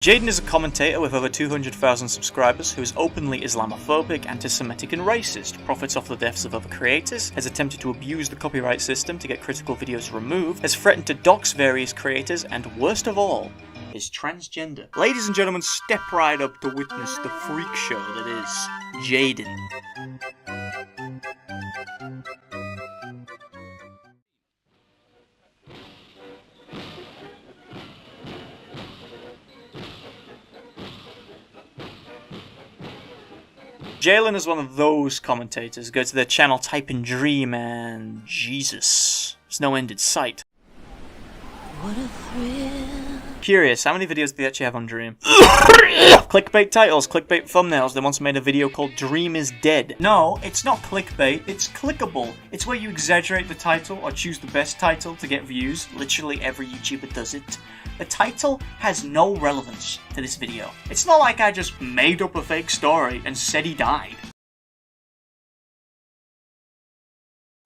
Jadyn is a commentator with over 200,000 subscribers who is openly Islamophobic, anti-Semitic and racist, profits off the deaths of other creators, has attempted to abuse the copyright system to get critical videos removed, has threatened to dox various creators, and worst of all, is transgender. Ladies and gentlemen, step right up to witness the freak show that is Jadyn. Jadyn is one of those commentators. Go to their channel, type in dream, and Jesus, there's no end in sight. What a thrill. Curious, how many videos do they actually have on Dream? Clickbait titles, clickbait thumbnails. They once made a video called Dream is Dead. No, it's not clickbait, it's clickable. It's where you exaggerate the title or choose the best title to get views. Literally every YouTuber does it. The title has no relevance to this video. It's not like I just made up a fake story and said he died.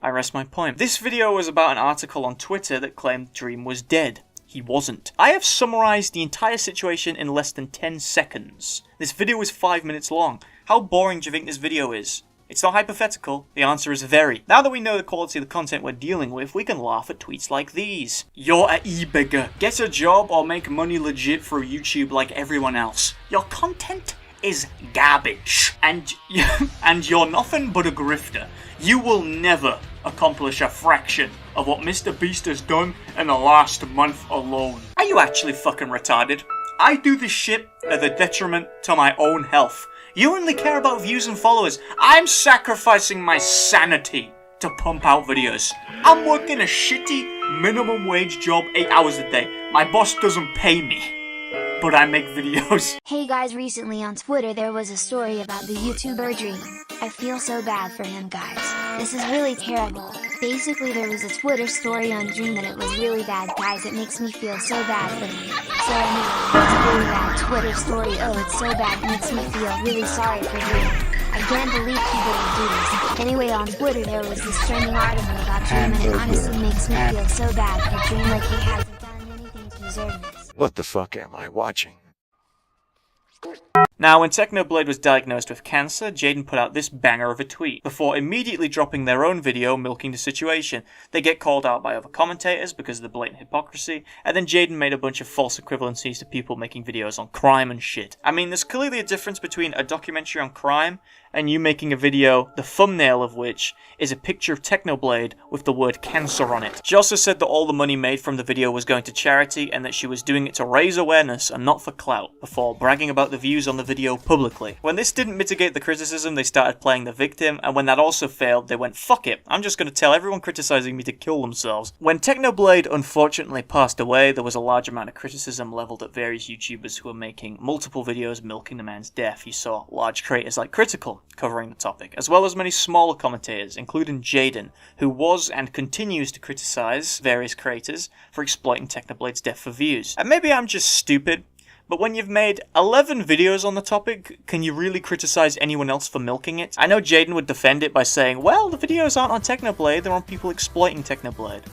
I rest my point. This video was about an article on Twitter that claimed Dream was dead. He wasn't. I have summarized the entire situation in less than 10 seconds. This video is 5 minutes long. How boring do you think this video is? It's not hypothetical, the answer is very. Now that we know the quality of the content we're dealing with, we can laugh at tweets like these. You're a e-bigger. Get a job or make money legit through YouTube like everyone else. Your content is garbage. And you're nothing but a grifter. You will never accomplish a fraction of what Mr. Beast has done in the last month alone. Are you actually fucking retarded? I do this shit at the detriment to my own health. You only care about views and followers. I'm sacrificing my sanity to pump out videos. I'm working a shitty minimum wage job 8 hours a day. My boss doesn't pay me, but I make videos. Hey guys, recently on Twitter there was a story about the YouTuber Dream. I feel so bad for him, guys. This is really terrible. Basically there was a Twitter story on Dream and it was really bad, guys. It makes me feel so bad for him. So anyway, it's a really bad Twitter story. Oh, it's so bad, it makes me feel really sorry for Dream. I can't believe he wouldn't do this. Anyway, on Twitter there was this trending article about Dream and it honestly makes me feel so bad for Dream, like he hasn't done anything to deserve this. What the fuck am I watching? Now, when Technoblade was diagnosed with cancer, Jadyn put out this banger of a tweet, before immediately dropping their own video milking the situation. They get called out by other commentators because of the blatant hypocrisy, and then Jadyn made a bunch of false equivalencies to people making videos on crime and shit. I mean, there's clearly a difference between a documentary on crime and you making a video, the thumbnail of which is a picture of Technoblade with the word cancer on it. She also said that all the money made from the video was going to charity and that she was doing it to raise awareness and not for clout, before bragging about the views on the video publicly. When this didn't mitigate the criticism, they started playing the victim, and when that also failed, they went, fuck it, I'm just going to tell everyone criticizing me to kill themselves. When Technoblade unfortunately passed away, there was a large amount of criticism leveled at various YouTubers who were making multiple videos milking the man's death. You saw large creators like Critical covering the topic, as well as many smaller commentators, including Jadyn, who was and continues to criticize various creators for exploiting Technoblade's death for views. And maybe I'm just stupid, but when you've made 11 videos on the topic, can you really criticize anyone else for milking it? I know Jadyn would defend it by saying, well, the videos aren't on Technoblade, they're on people exploiting Technoblade.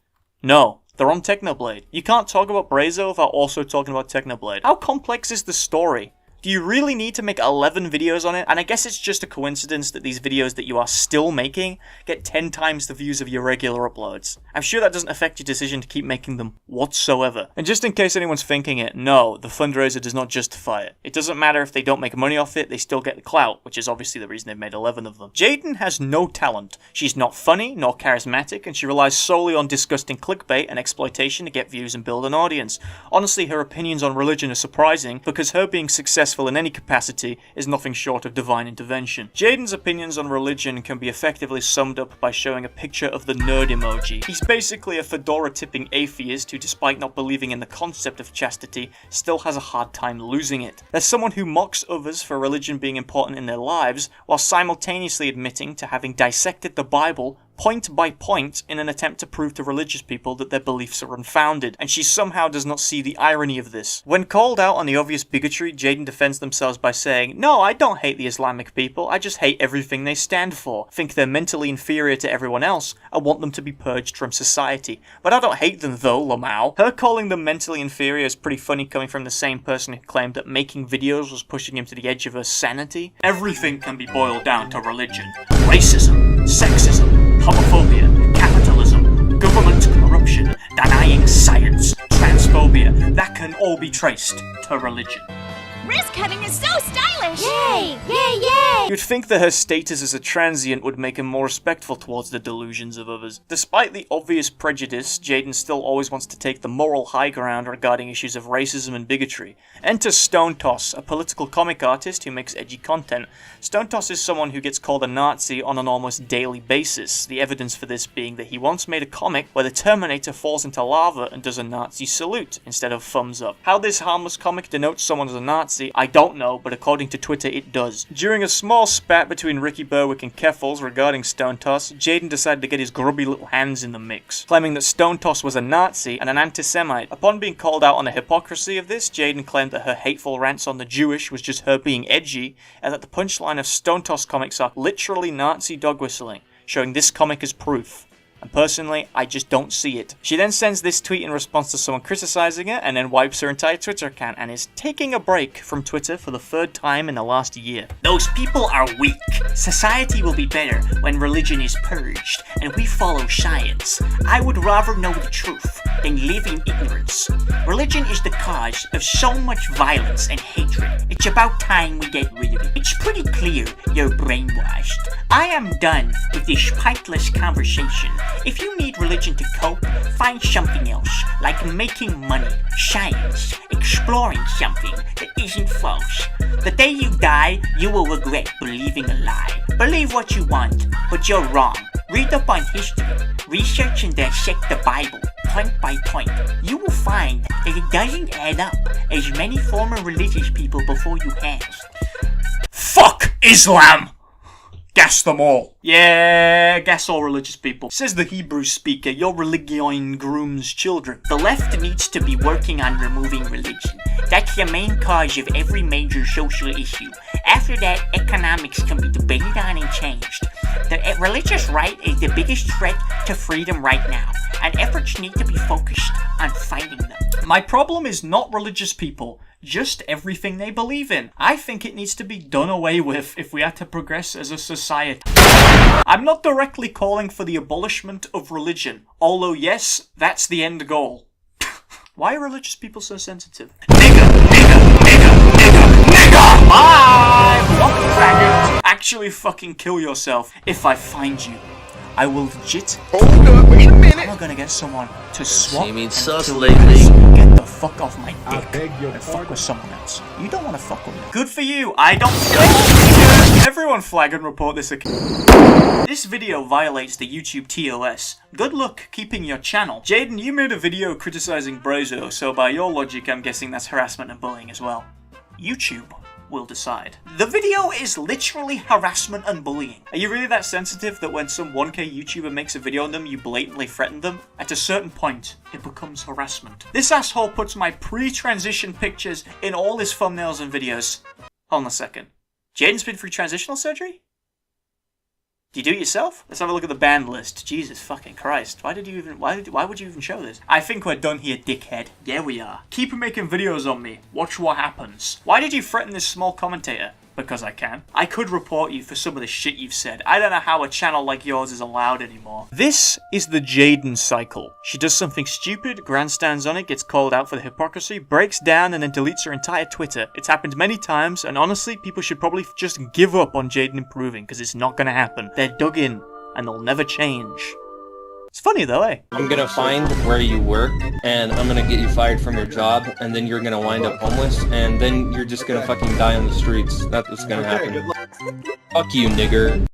No, they're on Technoblade. You can't talk about Brazo without also talking about Technoblade. How complex is the story? Do you really need to make 11 videos on it? And I guess it's just a coincidence that these videos that you are still making get 10 times the views of your regular uploads. I'm sure that doesn't affect your decision to keep making them whatsoever. And just in case anyone's thinking it, no, the fundraiser does not justify it. It doesn't matter if they don't make money off it, they still get the clout, which is obviously the reason they've made 11 of them. Jadyn has no talent. She's not funny, nor charismatic, and she relies solely on disgusting clickbait and exploitation to get views and build an audience. Honestly, her opinions on religion are surprising, because her being successful in any capacity is nothing short of divine intervention. Jadyn's opinions on religion can be effectively summed up by showing a picture of the nerd emoji. He's basically a fedora-tipping atheist who, despite not believing in the concept of chastity, still has a hard time losing it. There's someone who mocks others for religion being important in their lives, while simultaneously admitting to having dissected the Bible point by point in an attempt to prove to religious people that their beliefs are unfounded, and she somehow does not see the irony of this. When called out on the obvious bigotry, Jadyn defends themselves by saying, "No, I don't hate the Islamic people, I just hate everything they stand for, think they're mentally inferior to everyone else, I want them to be purged from society. But I don't hate them though, Lamau." Her calling them mentally inferior is pretty funny coming from the same person who claimed that making videos was pushing him to the edge of her sanity. Everything can be boiled down to religion. Racism, sexism, homophobia, capitalism, government corruption, denying science, transphobia, that can all be traced to religion. Wrist cutting is so stylish! Yay! Yay, yay! You'd think that her status as a transient would make her more respectful towards the delusions of others. Despite the obvious prejudice, Jadyn still always wants to take the moral high ground regarding issues of racism and bigotry. Enter Stone Toss, a political comic artist who makes edgy content. Stone Toss is someone who gets called a Nazi on an almost daily basis, the evidence for this being that he once made a comic where the Terminator falls into lava and does a Nazi salute instead of thumbs up. How this harmless comic denotes someone as a Nazi, I don't know, but according to Twitter it does. During a small spat between Ricky Berwick and Keffels regarding Stone Toss, Jadyn decided to get his grubby little hands in the mix, claiming that Stone Toss was a Nazi and an anti-Semite. Upon being called out on the hypocrisy of this, Jadyn claimed that her hateful rants on the Jewish was just her being edgy, and that the punchline of Stone Toss comics are literally Nazi dog whistling, showing this comic as proof. And personally, I just don't see it. She then sends this tweet in response to someone criticizing her, and then wipes her entire Twitter account, and is taking a break from Twitter for the third time in the last year. Those people are weak. Society will be better when religion is purged, and we follow science. I would rather know the truth than live in ignorance. Religion is the cause of so much violence and hatred. It's about time we get rid of it. It's pretty clear you're brainwashed. I am done with this pointless conversation. If you need religion to cope, find something else, like making money, science, exploring something that isn't false. The day you die, you will regret believing a lie. Believe what you want, but you're wrong. Read up on history, research and dissect the Bible, point by point. You will find that it doesn't add up as many former religious people before you have. Fuck Islam! Gas them all. Yeah, gas all religious people. Says the Hebrew speaker, your religion grooms children. The left needs to be working on removing religion. That's the main cause of every major social issue. After that, economics can be debated on and changed. The religious right is the biggest threat to freedom right now, and efforts need to be focused on fighting them. My problem is not religious people, just everything they believe in. I think it needs to be done away with if we are to progress as a society. I'm not directly calling for the abolishment of religion, although yes, that's the end goal. Why are religious people so sensitive? Nigga! Bye! What faggot? Actually fucking kill yourself if I find you. I will legit. Hold up, wait a minute. I'm gonna get someone to swap You mean and sus kill lately? you guys. Get the fuck off my dick and fuck with someone else. You don't want to fuck with me. Good for you. I don't. Everyone flag and report this account. This video violates the YouTube TOS. Good luck keeping your channel. Jadyn, you made a video criticizing Brazo, so by your logic, I'm guessing that's harassment and bullying as well. YouTube will decide. The video is literally harassment and bullying. Are you really that sensitive that when some 1K YouTuber makes a video on them, you blatantly threaten them? At a certain point, it becomes harassment. This asshole puts my pre-transition pictures in all his thumbnails and videos. Hold on a second. Jadyn's been through transitional surgery? Do you do it yourself? Let's have a look at the banned list. Jesus fucking Christ. Why would you even show this? I think we're done here, dickhead. Yeah, we are. Keep making videos on me. Watch what happens. Why did you threaten this small commentator? Because I can. I could report you for some of the shit you've said. I don't know how a channel like yours is allowed anymore. This is the Jadyn cycle. She does something stupid, grandstands on it, gets called out for the hypocrisy, breaks down, and then deletes her entire Twitter. It's happened many times, and honestly, people should probably just give up on Jadyn improving, because it's not gonna happen. They're dug in, and they'll never change. It's funny though, eh? I'm gonna find where you work, and I'm gonna get you fired from your job, and then you're gonna wind up homeless, and then you're just gonna fucking die on the streets. That's what's gonna happen. Fuck you, nigger.